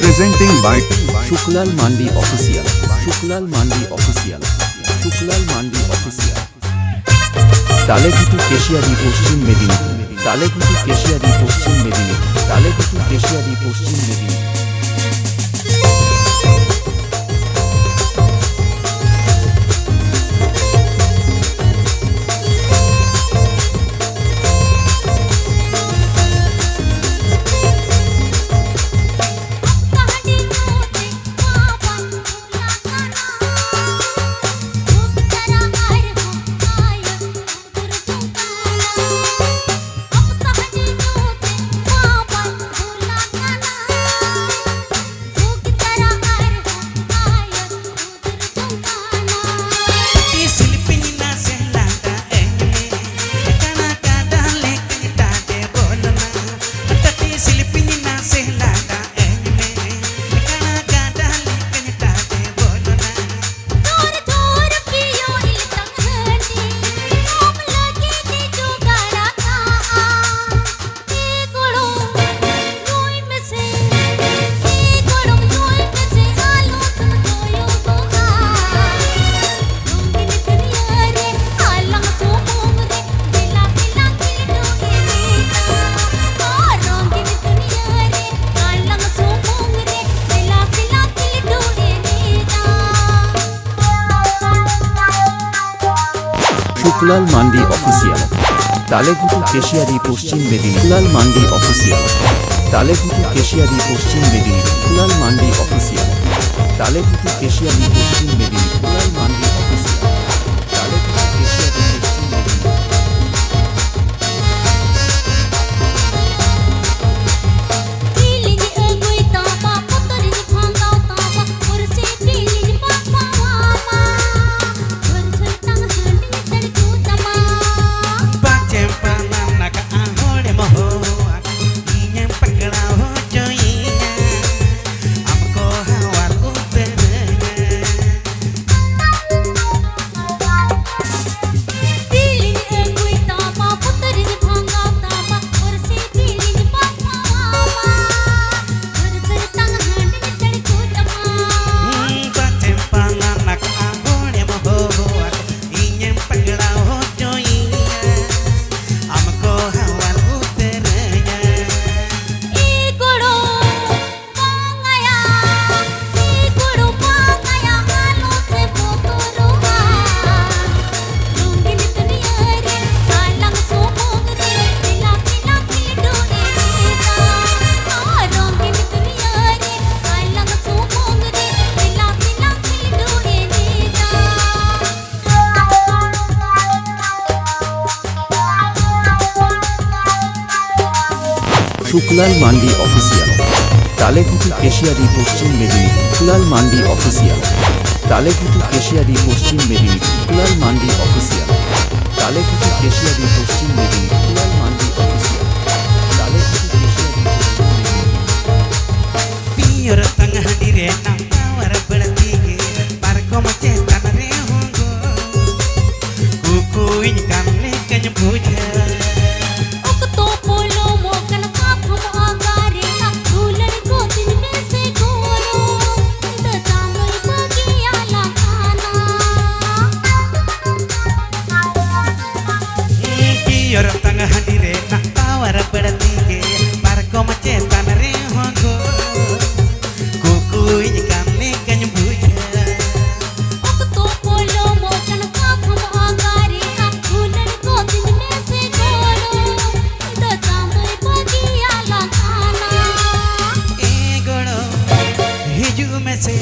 Presenting by Suklal Mandi official, Suklal Mandi official, Suklal Mandi official. Taleghutu Keshiary Paschim Medinipur, Taleghutu Keshiary Paschim Medinipur, Taleghutu Keshiary Paschim Medinipur. Suklal Mandi official, Taleghutu Keshiary Paschim Medinipur. Suklal Mandi official, Taleghutu Keshiary Paschim Medinipur. Suklal Mandi official, Taleghutu Keshiary Paschim Medinipur. Suklal Mandi official, Taleghutu Keshiary Paschim Medinipur. Suklal Mandi official, Taleghutu Keshiary Paschim Medinipur. Suklal Mandi official, Taleghutu Keshiary Paschim Medinipur. Suklal Mandi official, Taleghutu Keshiary Paschim Medinipur. Suklal Mandi official, Taleghutu Keshiary Paschim Medinipur. Pierre তংহাডি রে নাওয়ার বড়তিগে পারকম চেতন রে Hugo কুকুইন কামলে কন বুঝা पियर तंगहाडी रे नावर बड़तीगे पारकम चेतन रे होगो कुकुई कामले कन बुझा तो बोलो मोकन काफम आगारे फूलन को दिन में से गोलो द तामर बगिया लगाना ए गोड़ो हिजू में से